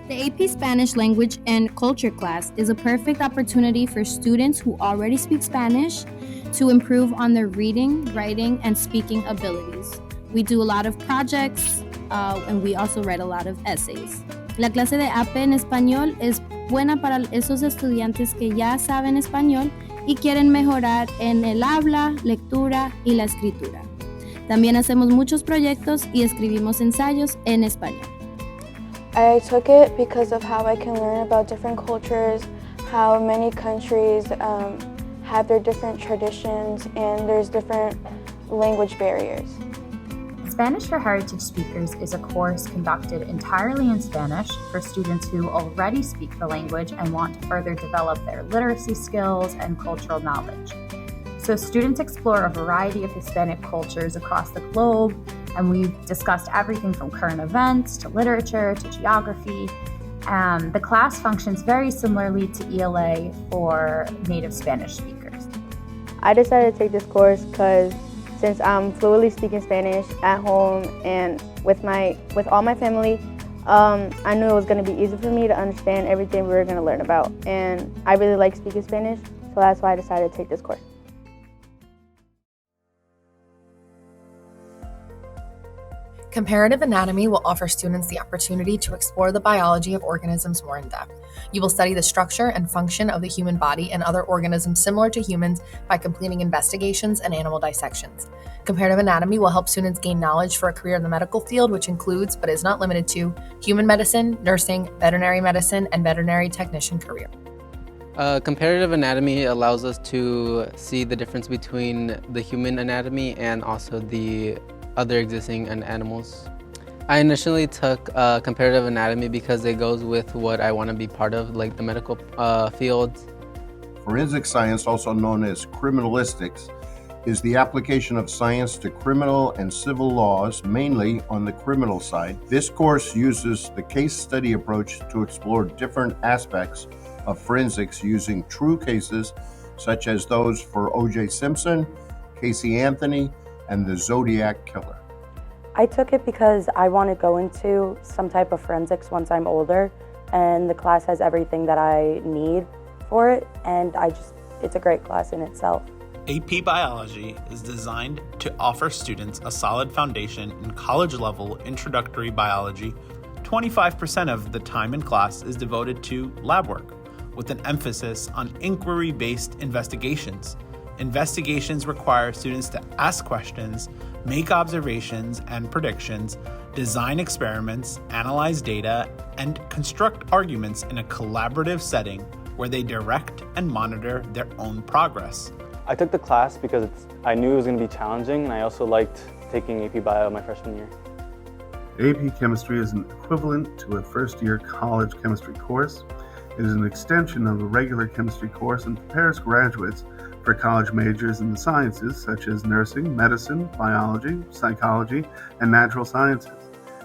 The AP Spanish Language and Culture class is a perfect opportunity for students who already speak Spanish to improve on their reading, writing, and speaking abilities. We do a lot of projects and we also write a lot of essays. La clase de AP en español es buena para esos estudiantes que ya saben español y quieren mejorar en el habla, lectura y la escritura. También hacemos muchos proyectos y escribimos ensayos en español. I took it because of how I can learn about different cultures, how many countries have their different traditions, and there's different language barriers. Spanish for Heritage Speakers is a course conducted entirely in Spanish for students who already speak the language and want to further develop their literacy skills and cultural knowledge. So students explore a variety of Hispanic cultures across the globe, and we've discussed everything from current events to literature to geography. The class functions very similarly to ELA for native Spanish speakers. I decided to take this course because since I'm fluently speaking Spanish at home and with all my family, I knew it was going to be easy for me to understand everything we were going to learn about. And I really like speaking Spanish, so that's why I decided to take this course. Comparative anatomy will offer students the opportunity to explore the biology of organisms more in depth. You will study the structure and function of the human body and other organisms similar to humans by completing investigations and animal dissections. Comparative anatomy will help students gain knowledge for a career in the medical field, which includes, but is not limited to, human medicine, nursing, veterinary medicine, and veterinary technician career. Comparative anatomy allows us to see the difference between the human anatomy and also the other existing animals. I initially took comparative anatomy because it goes with what I want to be part of, like the medical field. Forensic science, also known as criminalistics, is the application of science to criminal and civil laws, mainly on the criminal side. This course uses the case study approach to explore different aspects of forensics using true cases such as those for O.J. Simpson, Casey Anthony, and the Zodiac Killer. I took it because I want to go into some type of forensics once I'm older, and the class has everything that I need for it, and it's a great class in itself. AP Biology is designed to offer students a solid foundation in college-level introductory biology. 25% of the time in class is devoted to lab work, with an emphasis on inquiry-based investigations. Investigations require students to ask questions, make observations and predictions, design experiments, analyze data, and construct arguments in a collaborative setting where they direct and monitor their own progress. I took the class because I knew it was going to be challenging, and I also liked taking AP Bio my freshman year. AP Chemistry is an equivalent to a first-year college chemistry course. It is an extension of a regular chemistry course and prepares graduates for college majors in the sciences such as nursing, medicine, biology, psychology, and natural sciences.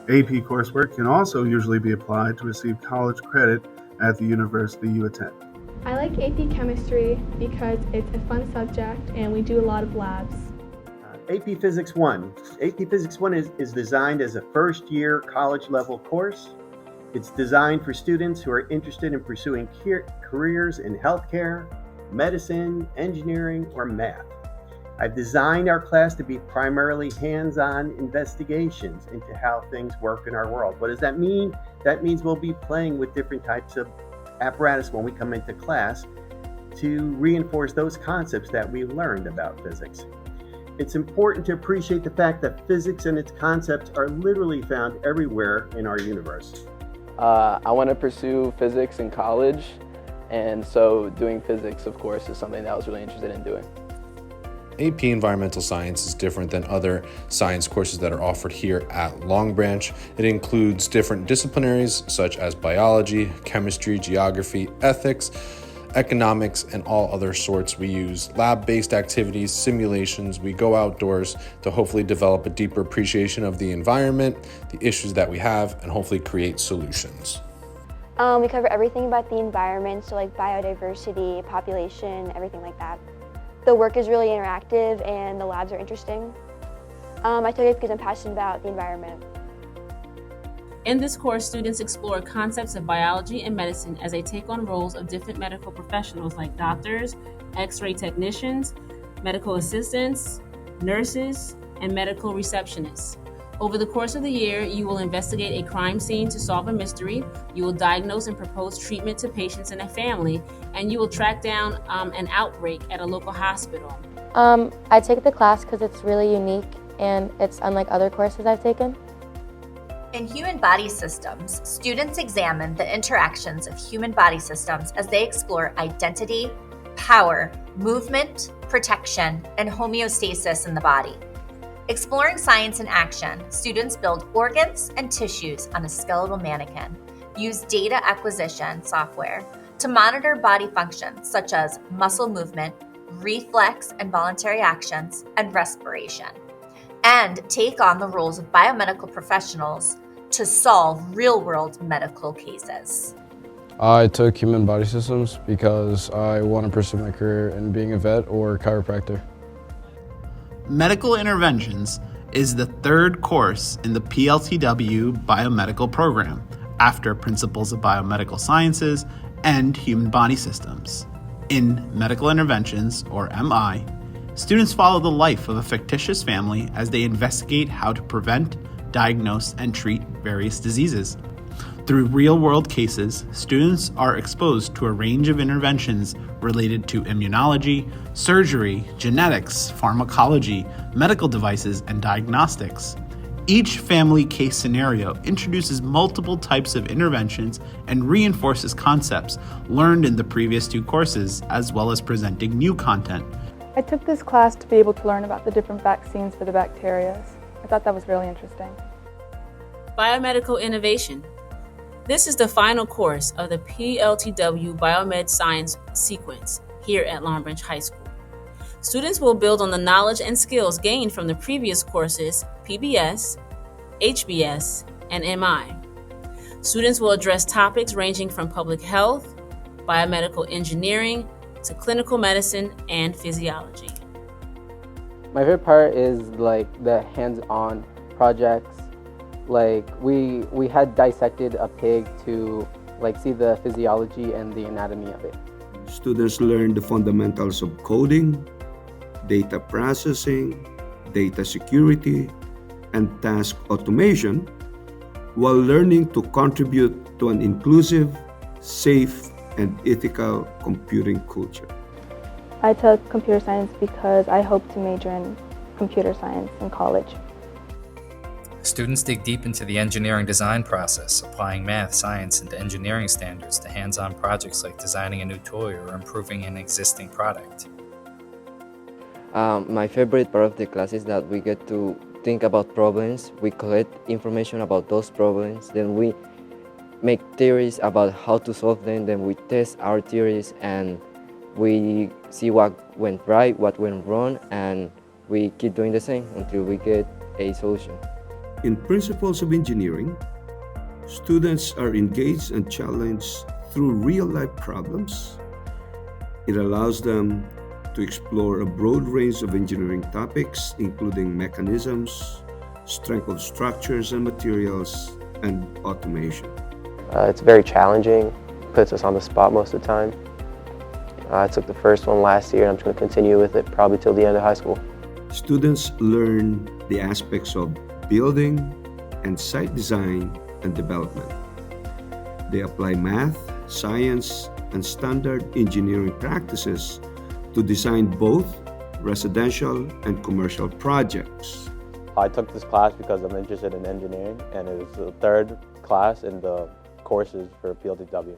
AP coursework can also usually be applied to receive college credit at the university you attend. I like AP Chemistry because it's a fun subject and we do a lot of labs. AP Physics 1. AP Physics 1 is designed as a first-year college-level course. It's designed for students who are interested in pursuing careers in healthcare, medicine, engineering, or math. I've designed our class to be primarily hands-on investigations into how things work in our world. What does that mean? That means we'll be playing with different types of apparatus when we come into class to reinforce those concepts that we learned about physics. It's important to appreciate the fact that physics and its concepts are literally found everywhere in our universe. I want to pursue physics in college, and so doing physics, of course, is something that I was really interested in doing. AP Environmental Science is different than other science courses that are offered here at Long Branch. It includes different disciplinaries such as biology, chemistry, geography, ethics, economics, and all other sorts. We use lab-based activities, simulations. We go outdoors to hopefully develop a deeper appreciation of the environment, the issues that we have, and hopefully create solutions. We cover everything about the environment, so like biodiversity, population, everything like that. The work is really interactive and the labs are interesting. I took it because I'm passionate about the environment. In this course, students explore concepts of biology and medicine as they take on roles of different medical professionals like doctors, x-ray technicians, medical assistants, nurses, and medical receptionists. Over the course of the year, you will investigate a crime scene to solve a mystery, you will diagnose and propose treatment to patients and a family, and you will track down an outbreak at a local hospital. I take the class because it's really unique and it's unlike other courses I've taken. In human body systems, students examine the interactions of human body systems as they explore identity, power, movement, protection, and homeostasis in the body. Exploring science in action, students build organs and tissues on a skeletal mannequin, use data acquisition software to monitor body functions such as muscle movement, reflex and voluntary actions, and respiration, and take on the roles of biomedical professionals to solve real-world medical cases. I took human body systems because I want to pursue my career in being a vet or chiropractor. Medical Interventions is the third course in the PLTW biomedical program after Principles of Biomedical Sciences and Human Body Systems. In Medical Interventions, or MI, students follow the life of a fictitious family as they investigate how to prevent, diagnose, and treat various diseases. Through real-world cases, students are exposed to a range of interventions related to immunology, surgery, genetics, pharmacology, medical devices, and diagnostics. Each family case scenario introduces multiple types of interventions and reinforces concepts learned in the previous two courses, as well as presenting new content. I took this class to be able to learn about the different vaccines for the bacteria. I thought that was really interesting. Biomedical Innovation. This is the final course of the PLTW Biomed Science sequence here at Long Branch High School. Students will build on the knowledge and skills gained from the previous courses, PBS, HBS, and MI. Students will address topics ranging from public health, biomedical engineering, to clinical medicine and physiology. My favorite part is like the hands-on projects. Like we had dissected a pig to like see the physiology and the anatomy of it. Students learn the fundamentals of coding, data processing, data security, and task automation while learning to contribute to an inclusive, safe, and ethical computing culture. I took computer science because I hope to major in computer science in college. Students dig deep into the engineering design process, applying math, science, and engineering standards to hands-on projects like designing a new toy or improving an existing product. My favorite part of the class is that we get to think about problems, we collect information about those problems, then we make theories about how to solve them, then we test our theories and we see what went right, what went wrong, and we keep doing the same until we get a solution. In Principles of Engineering, students are engaged and challenged through real-life problems. It allows them to explore a broad range of engineering topics, including mechanisms, strength of structures and materials, and automation. It's very challenging, puts us on the spot most of the time. I took the first one last year and I'm just going to continue with it probably till the end of high school. Students learn the aspects of building and site design and development. They apply math, science, and standard engineering practices to design both residential and commercial projects. I took this class because I'm interested in engineering, and it was the third class in the courses for PLTW.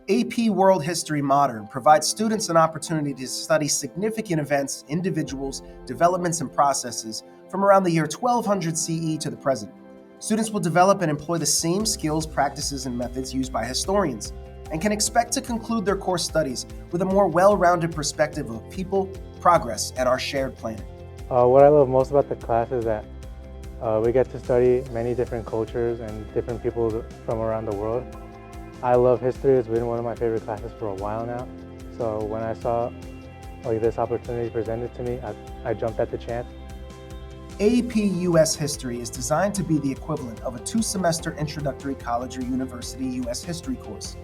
AP World History Modern provides students an opportunity to study significant events, individuals, developments, and processes from around the year 1200 CE to the present. Students will develop and employ the same skills, practices, and methods used by historians, and can expect to conclude their course studies with a more well-rounded perspective of people, progress, and our shared planet. What I love most about the class is that we get to study many different cultures and different people from around the world. I love history. It's been one of my favorite classes for a while now. So when I saw this opportunity presented to me, I jumped at the chance. AP US History is designed to be the equivalent of a 2-semester introductory college or university US history course.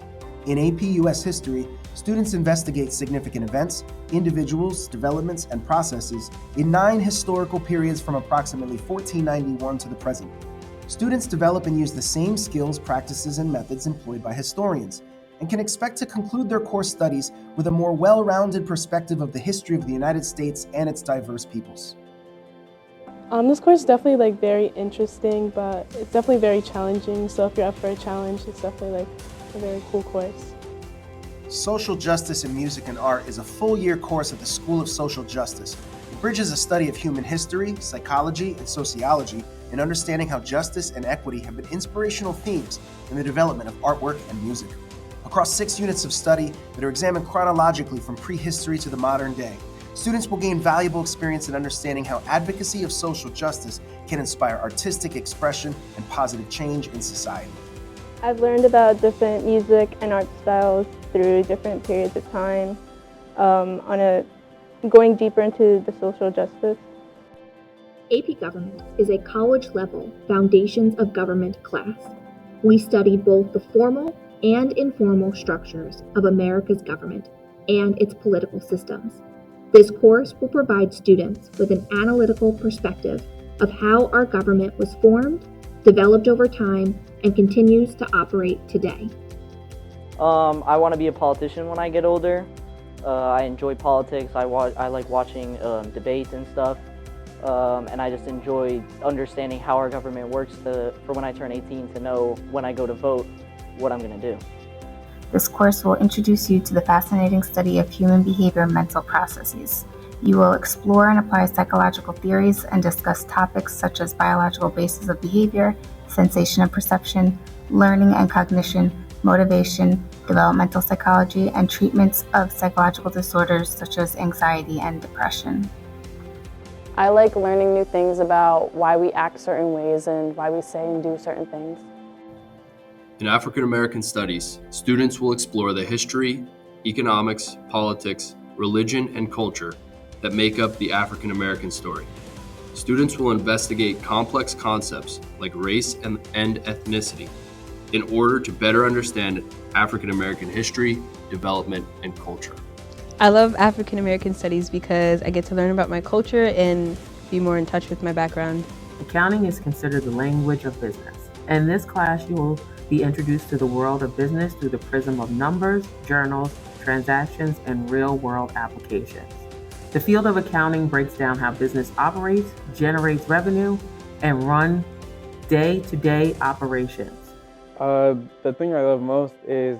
In AP US History, students investigate significant events, individuals, developments, and processes in 9 historical periods from approximately 1491 to the present. Students develop and use the same skills, practices, and methods employed by historians, and can expect to conclude their course studies with a more well-rounded perspective of the history of the United States and its diverse peoples. This course is definitely very interesting, but it's definitely very challenging. So if you're up for a challenge, it's definitely a very cool course. Social Justice in Music and Art is a full-year course at the School of Social Justice. It bridges a study of human history, psychology, and sociology in understanding how justice and equity have been inspirational themes in the development of artwork and music. Across 6 units of study that are examined chronologically from prehistory to the modern day, students will gain valuable experience in understanding how advocacy of social justice can inspire artistic expression and positive change in society. I've learned about different music and art styles through different periods of time, going deeper into the social justice. AP Government is a college-level Foundations of Government class. We study both the formal and informal structures of America's government and its political systems. This course will provide students with an analytical perspective of how our government was formed, developed over time, and continues to operate today. I want to be a politician when I get older. I enjoy politics. I like watching debates and stuff. And I just enjoy understanding how our government works for when I turn 18 to know when I go to vote what I'm going to do. This course will introduce you to the fascinating study of human behavior and mental processes. You will explore and apply psychological theories and discuss topics such as biological basis of behavior, sensation and perception, learning and cognition, motivation, developmental psychology, and treatments of psychological disorders such as anxiety and depression. I like learning new things about why we act certain ways and why we say and do certain things. In African American Studies, students will explore the history, economics, politics, religion, and culture that make up the African American story. Students will investigate complex concepts like race and ethnicity in order to better understand African American history, development, and culture. I love African American Studies because I get to learn about my culture and be more in touch with my background. Accounting is considered the language of business. In this class, you will be introduced to the world of business through the prism of numbers, journals, transactions, and real-world applications. The field of accounting breaks down how business operates, generates revenue, and run day-to-day operations. The thing I love most is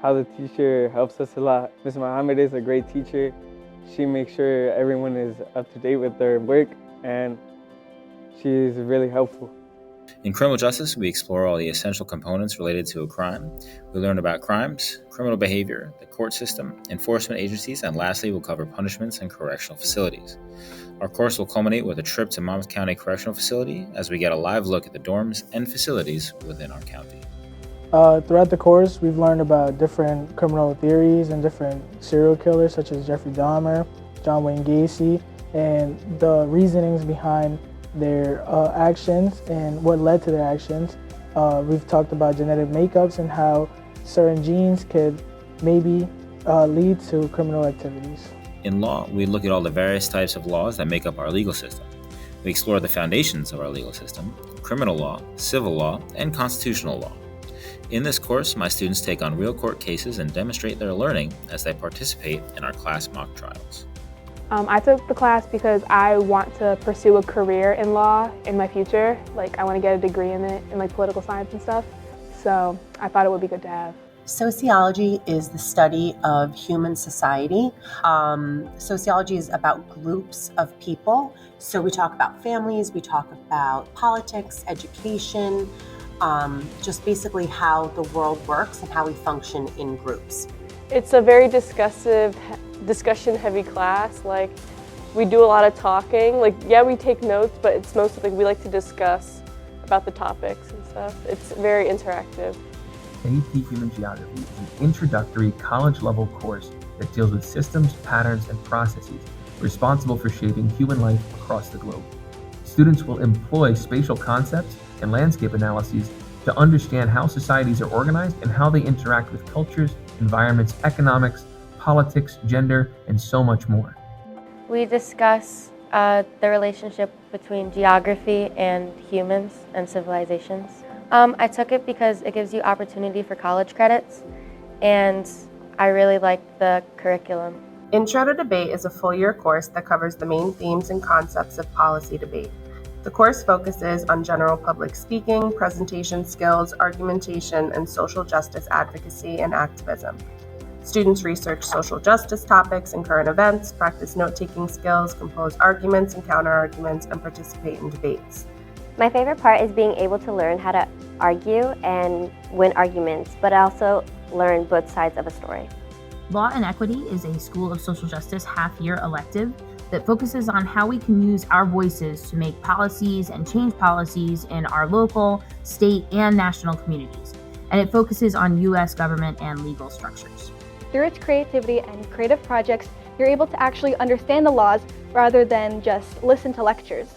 how the teacher helps us a lot. Ms. Mohammed is a great teacher. She makes sure everyone is up to date with their work, and she's really helpful. In criminal justice, we explore all the essential components related to a crime. We learn about crimes, criminal behavior, the court system, enforcement agencies, and lastly, we'll cover punishments and correctional facilities. Our course will culminate with a trip to Monmouth County Correctional Facility as we get a live look at the dorms and facilities within our county. Throughout the course, we've learned about different criminal theories and different serial killers such as Jeffrey Dahmer, John Wayne Gacy, and the reasonings behind their actions and what led to their actions. We've talked about genetic makeups and how certain genes could maybe lead to criminal activities. In law, we look at all the various types of laws that make up our legal system. We explore the foundations of our legal system, criminal law, civil law, and constitutional law. In this course, my students take on real court cases and demonstrate their learning as they participate in our class mock trials. I took the class because I want to pursue a career in law in my future. I want to get a degree in it, in political science and stuff. So I thought it would be good to have. Sociology is the study of human society. Sociology is about groups of people. So we talk about families, we talk about politics, education, just basically how the world works and how we function in groups. It's a very discussion-heavy class. We do a lot of talking. We take notes, but it's mostly we like to discuss about the topics and stuff. It's very interactive. AP Human Geography is an introductory college-level course that deals with systems, patterns, and processes responsible for shaping human life across the globe. Students will employ spatial concepts and landscape analyses to understand how societies are organized and how they interact with cultures, environments, economics, politics, gender, and so much more. We discuss the relationship between geography and humans and civilizations. I took it because it gives you opportunity for college credits, and I really like the curriculum. Intro to Debate is a full-year course that covers the main themes and concepts of policy debate. The course focuses on general public speaking, presentation skills, argumentation, and social justice advocacy and activism. Students research social justice topics and current events, practice note-taking skills, compose arguments and counter-arguments, and participate in debates. My favorite part is being able to learn how to argue and win arguments, but also learn both sides of a story. Law and Equity is a School of Social Justice half-year elective that focuses on how we can use our voices to make policies and change policies in our local, state, and national communities. And it focuses on U.S. government and legal structures. Through its creativity and creative projects, you're able to actually understand the laws rather than just listen to lectures.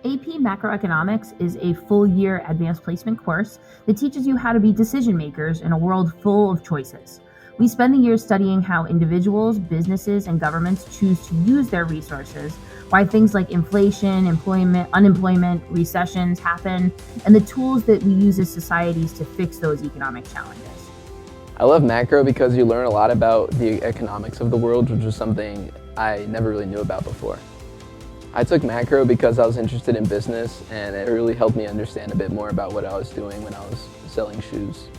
AP Macroeconomics is a full-year advanced placement course that teaches you how to be decision makers in a world full of choices. We spend the year studying how individuals, businesses, and governments choose to use their resources, why things like inflation, unemployment, recessions happen, and the tools that we use as societies to fix those economic challenges. I love macro because you learn a lot about the economics of the world, which was something I never really knew about before. I took macro because I was interested in business, and it really helped me understand a bit more about what I was doing when I was selling shoes.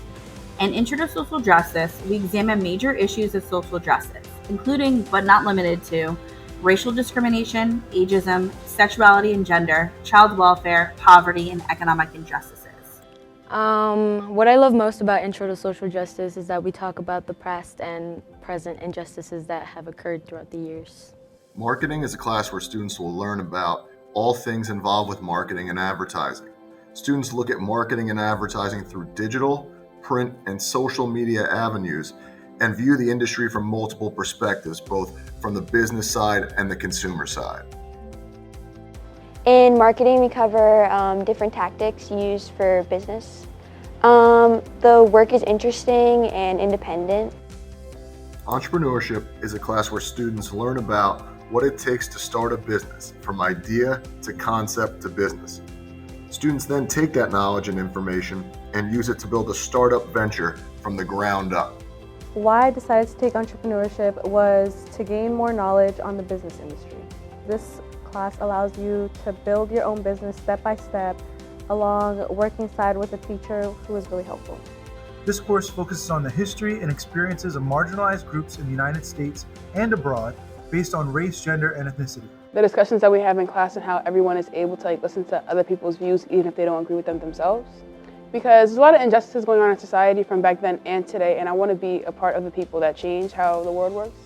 In Intro to Social Justice, we examine major issues of social justice, including, but not limited to, racial discrimination, ageism, sexuality and gender, child welfare, poverty, and economic injustices. What I love most about Intro to Social Justice is that we talk about the past and present injustices that have occurred throughout the years. Marketing is a class where students will learn about all things involved with marketing and advertising. Students look at marketing and advertising through digital, print, and social media avenues and view the industry from multiple perspectives, both from the business side and the consumer side. In marketing, we cover different tactics used for business. The work is interesting and independent. Entrepreneurship is a class where students learn about what it takes to start a business, from idea to concept to business. Students then take that knowledge and information and use it to build a startup venture from the ground up. Why I decided to take entrepreneurship was to gain more knowledge on the business industry. This class allows you to build your own business step by step, along working side with a teacher who is really helpful. This course focuses on the history and experiences of marginalized groups in the United States and abroad based on race, gender, and ethnicity. The discussions that we have in class and how everyone is able to listen to other people's views even if they don't agree with them themselves. Because there's a lot of injustices going on in society from back then and today, and I want to be a part of the people that change how the world works.